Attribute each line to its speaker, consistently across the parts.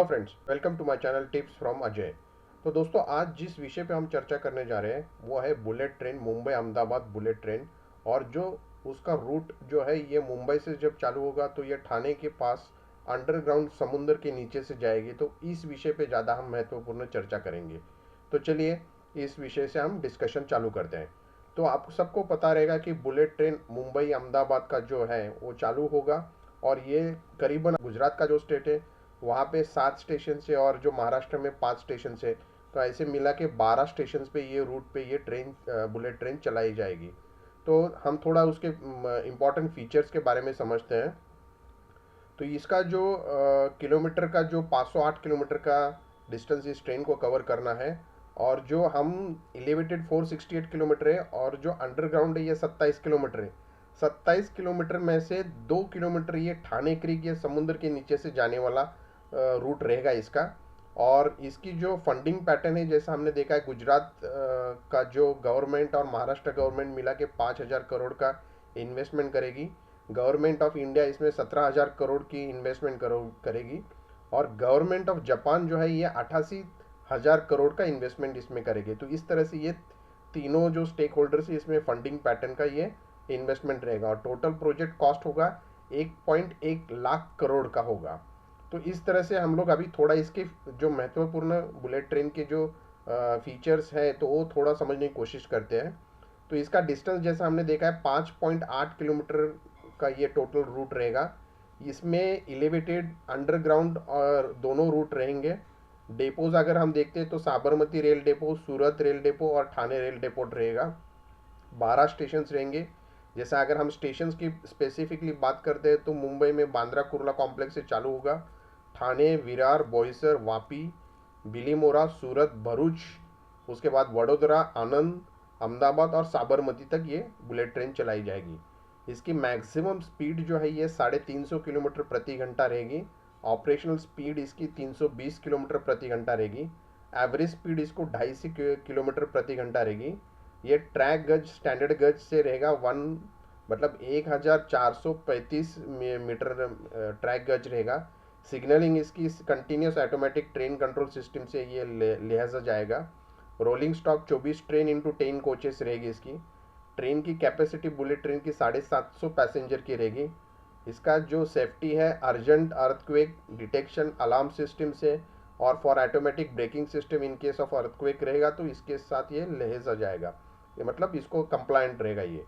Speaker 1: Hello friends, welcome to my channel tips from Ajay. तो दोस्तों, आज जिस विषय पे हम चर्चा करने जा रहे हैं वो है bullet train, Mumbai Ahmedabad bullet train. और जो उसका रूट जो है ये मुंबई से जब चालू होगा तो ये ठाणे के पास अंडरग्राउंड समुद्र के नीचे से जाएगी। तो इस विषय पे ज़्यादा हम महत्वपूर्ण चर्चा करेंगे। तो चलिए इस विषय से हम डिस्कशन चालू करते हैं। तो आप सबको पता रहेगा कि बुलेट ट्रेन मुंबई अहमदाबाद का जो है वो चालू होगा। और ये करीबन गुजरात का जो स्टेट है वहाँ पे 7 स्टेशन से, और जो महाराष्ट्र में 5 स्टेशन से, तो ऐसे मिला के 12 स्टेशन पे ये रूट पे ये ट्रेन बुलेट ट्रेन चलाई जाएगी। तो हम थोड़ा उसके इम्पोर्टेंट फीचर्स के बारे में समझते हैं। तो इसका जो किलोमीटर का जो 508 किलोमीटर का डिस्टेंस इस ट्रेन को कवर करना है। और जो हम एलिवेटेड 468 किलोमीटर है, और जो अंडरग्राउंड है ये 27 किलोमीटर है। 27 किलोमीटर में से 2 किलोमीटर ये ठाणे क्रीक, ये समुद्र के नीचे से जाने वाला रूट रहेगा इसका। और इसकी जो फंडिंग पैटर्न है, जैसा हमने देखा है, गुजरात का जो गवर्नमेंट और महाराष्ट्र गवर्नमेंट मिला के 5,000 करोड़ का इन्वेस्टमेंट करेगी। गवर्नमेंट ऑफ इंडिया इसमें 17,000 करोड़ की इन्वेस्टमेंट करेगी। और गवर्नमेंट ऑफ जापान जो है ये 88,000 करोड़ का इन्वेस्टमेंट इसमें करेगी। तो इस तरह से ये तीनों जो स्टेक होल्डर्स है इसमें फंडिंग पैटर्न का ये इन्वेस्टमेंट रहेगा। और टोटल प्रोजेक्ट कॉस्ट होगा 1.1 लाख करोड़ का होगा। तो इस तरह से हम लोग अभी थोड़ा इसके जो महत्वपूर्ण बुलेट ट्रेन के जो फीचर्स है तो वो थोड़ा समझने की कोशिश करते हैं। तो इसका डिस्टेंस जैसा हमने देखा है 5.8 किलोमीटर का ये टोटल रूट रहेगा। इसमें एलिवेटेड, अंडरग्राउंड और दोनों रूट रहेंगे। डेपोज अगर हम देखते हैं तो साबरमती रेल डेपो, सूरत रेल डेपो और ठाणे रेल डेपो रहेगा। 12 स्टेशन रहेंगे। जैसा अगर हम स्टेशन की स्पेसिफिकली बात करते हैं तो मुंबई में बांद्रा कुर्ला कॉम्प्लेक्स से चालू होगा। ठाणे, विरार, बोईसर, वापी, बिलीमोरा, सूरत, भरूच, उसके बाद वडोदरा, आनंद, अहमदाबाद और साबरमती तक ये बुलेट ट्रेन चलाई जाएगी। इसकी मैक्सिमम स्पीड जो है ये 350 किलोमीटर प्रति घंटा रहेगी। ऑपरेशनल स्पीड इसकी 320 किलोमीटर प्रति घंटा रहेगी। एवरेज स्पीड इसको 250 किलोमीटर प्रति घंटा रहेगी। ये ट्रैक गज, स्टैंडर्ड गज से रहेगा 1435 मीटर ट्रैक गज रहेगा। सिग्नलिंग इसकी continuous automatic train control system से ये लिहाजा जाएगा। Rolling stock 24 train into 10 coaches रहेगी इसकी। ट्रेन की कैपेसिटी बुलेट ट्रेन की 750 पैसेंजर की रहेगी। इसका जो सेफ्टी है, urgent earthquake detection alarm system से और for automatic braking system in case of earthquake रहेगा। तो इसके साथ ये लहेजा जाएगा, ये मतलब इसको कंप्लायंट रहेगा ये।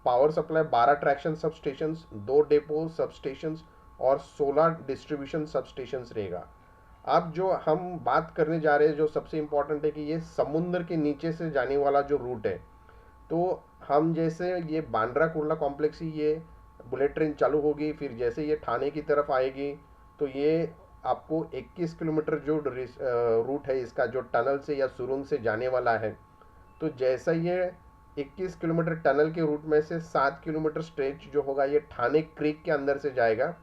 Speaker 1: Power supply 12 traction sub station, 2 depot sub station और 16 डिस्ट्रीब्यूशन सब स्टेशन रहेगा। अब जो हम बात करने जा रहे हैं जो सबसे इम्पोर्टेंट है कि ये समुद्र के नीचे से जाने वाला जो रूट है। तो हम जैसे ये बांद्रा कुर्ला कॉम्प्लेक्स ही ये बुलेट ट्रेन चालू होगी, फिर जैसे ये ठाणे की तरफ आएगी तो ये आपको 21 किलोमीटर जो रूट है इसका, जो टनल से या सुरुंग से जाने वाला है। तो जैसा ये 21 किलोमीटर टनल के रूट में से 7 किलोमीटर स्ट्रेच जो होगा ये ठाणे क्रीक के अंदर से जाएगा।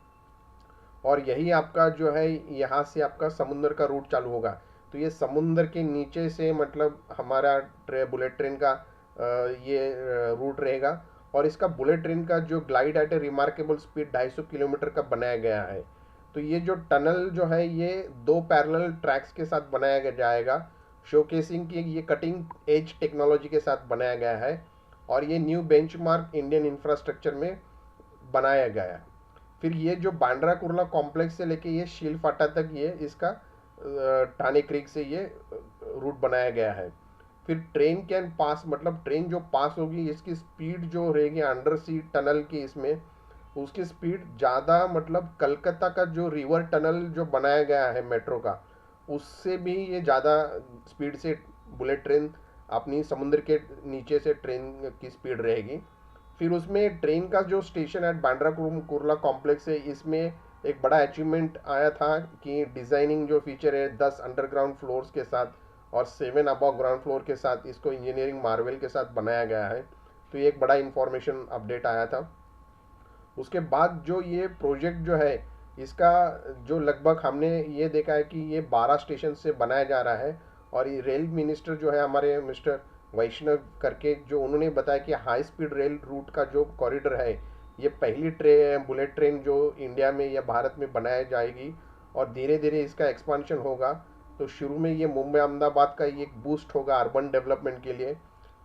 Speaker 1: और यही आपका जो है यहाँ से आपका समुद्र का रूट चालू होगा। तो ये समुद्र के नीचे से मतलब हमारा बुलेट ट्रेन का ये रूट रहेगा। और इसका बुलेट ट्रेन का जो glide at a remarkable speed 250 kilometre का बनाया गया है। तो ये जो टनल जो है ये 2 पैरेलल ट्रैक्स के साथ बनाया जाएगा। शोकेसिंग की ये कटिंग एज टेक्नोलॉजी के साथ बनाया गया है। और ये न्यू बेंचमार्क इंडियन इंफ्रास्ट्रक्चर में बनाया गया है। फिर ये जो बांद्रा कुर्ला कॉम्प्लेक्स से लेके ये शील फाटा तक ये इसका ठाणे क्रीक से ये रूट बनाया गया है। फिर ट्रेन कैन पास, मतलब ट्रेन जो पास होगी इसकी स्पीड जो रहेगी अंडर सी टनल की, इसमें उसकी स्पीड ज़्यादा, मतलब कलकत्ता का जो रिवर टनल जो बनाया गया है मेट्रो का, उससे भी ये ज़्यादा स्पीड से बुलेट ट्रेन अपनी समुद्र के नीचे से ट्रेन की स्पीड रहेगी। फिर उसमें ट्रेन का जो स्टेशन है बांद्रा कुर्ला कॉम्प्लेक्स है, इसमें एक बड़ा अचीवमेंट आया था कि डिज़ाइनिंग जो फीचर है 10 अंडरग्राउंड फ्लोर्स के साथ और 7 अबव ग्राउंड फ्लोर के साथ इसको इंजीनियरिंग मार्वल के साथ बनाया गया है। तो ये एक बड़ा इंफॉर्मेशन अपडेट आया था। उसके बाद जो ये प्रोजेक्ट जो है इसका जो लगभग हमने ये देखा है कि ये 12 स्टेशन से बनाया जा रहा है। और ये रेल मिनिस्टर जो है हमारे मिस्टर वैष्णव करके, जो उन्होंने बताया कि हाई स्पीड रेल रूट का जो कॉरिडोर है ये पहली बुलेट ट्रेन जो इंडिया में या भारत में बनाई जाएगी। और धीरे धीरे इसका एक्सपांशन होगा। तो शुरू में ये मुंबई अहमदाबाद का ये एक बूस्ट होगा अर्बन डेवलपमेंट के लिए।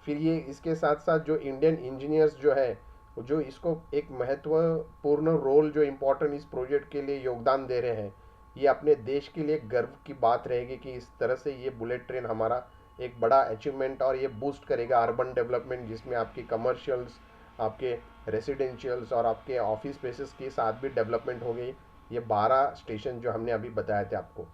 Speaker 1: फिर ये इसके साथ साथ जो इंडियन इंजीनियर्स जो है, जो इसको एक महत्वपूर्ण रोल जो इम्पोर्टेंट इस प्रोजेक्ट के लिए योगदान दे रहे हैं, ये अपने देश के लिए गर्व की बात रहेगी कि इस तरह से ये बुलेट ट्रेन हमारा एक बड़ा अचीवमेंट, और ये बूस्ट करेगा अर्बन डेवलपमेंट, जिसमें आपकी कमर्शियल्स, आपके रेसिडेंशियल्स और आपके ऑफिस स्पेसेस के साथ भी डेवलपमेंट हो गई। ये 12 स्टेशन जो हमने अभी बताए थे आपको।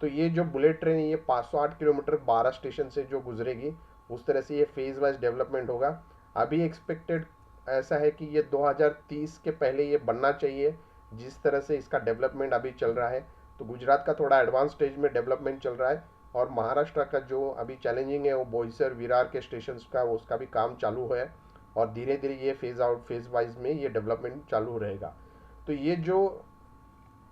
Speaker 1: तो ये जो बुलेट ट्रेन है ये 508 किलोमीटर 12 स्टेशन से जो गुजरेगी, उस तरह से ये फेज वाइज डेवलपमेंट होगा। अभी एक्सपेक्टेड ऐसा है कि ये 2030 के पहले ये बनना चाहिए, जिस तरह से इसका डेवलपमेंट अभी चल रहा है। तो गुजरात का थोड़ा एडवांस स्टेज में डेवलपमेंट चल रहा है, और महाराष्ट्र का जो अभी चैलेंजिंग है वो बोईसर विरार के स्टेशन का, उसका भी काम चालू है, और धीरे धीरे ये फेज आउट फेज वाइज में ये डेवलपमेंट चालू रहेगा। तो ये जो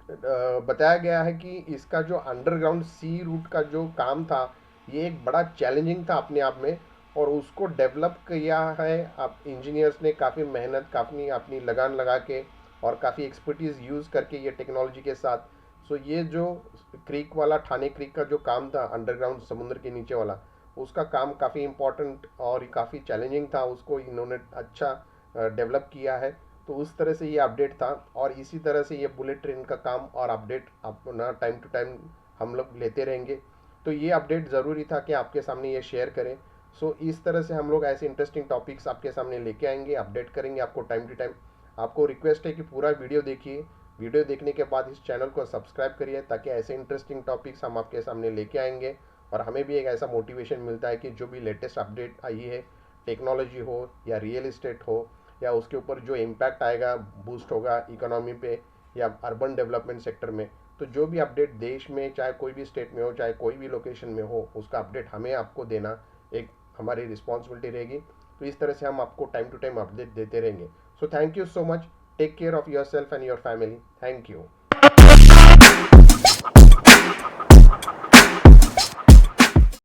Speaker 1: बताया गया है कि इसका जो अंडरग्राउंड सी रूट का जो काम था, ये एक बड़ा चैलेंजिंग था अपने आप में, और उसको डेवलप किया है आप इंजीनियर्स ने काफ़ी मेहनत, काफ़ी अपनी लगान लगा के और काफ़ी एक्सपर्टीज़ यूज़ करके ये टेक्नोलॉजी के साथ। सो ये जो क्रीक वाला, ठाणे क्रीक का जो काम था अंडरग्राउंड समुद्र के नीचे वाला, उसका काम काफ़ी इम्पोर्टेंट और काफ़ी चैलेंजिंग था, उसको इन्होंने अच्छा डेवलप किया है। तो उस तरह से ये अपडेट था, और इसी तरह से ये बुलेट ट्रेन का काम और अपडेट अपना टाइम टू टाइम हम लोग लेते रहेंगे। तो ये अपडेट ज़रूरी था कि आपके सामने ये शेयर करें। सो इस तरह से हम लोग ऐसे इंटरेस्टिंग टॉपिक्स आपके सामने लेके आएंगे, अपडेट करेंगे आपको टाइम टू टाइम। आपको रिक्वेस्ट है कि पूरा वीडियो देखिए, वीडियो देखने के बाद इस चैनल को सब्सक्राइब करिए, ताकि ऐसे इंटरेस्टिंग टॉपिक्स हम आपके सामने लेके आएंगे, और हमें भी एक ऐसा मोटिवेशन मिलता है कि जो भी लेटेस्ट अपडेट आई है, टेक्नोलॉजी हो या रियल इस्टेट हो, या उसके ऊपर जो इम्पैक्ट आएगा, बूस्ट होगा इकोनॉमी पे या अर्बन डेवलपमेंट सेक्टर में, तो जो भी अपडेट देश में, चाहे कोई भी स्टेट में हो, चाहे कोई भी लोकेशन में हो, उसका अपडेट हमें आपको देना एक हमारी रिस्पॉन्सिबिलिटी रहेगी। तो इस तरह से हम आपको टाइम टू टाइम अपडेट देते रहेंगे। So thank you so much, take care of yourself and your family. Thank you.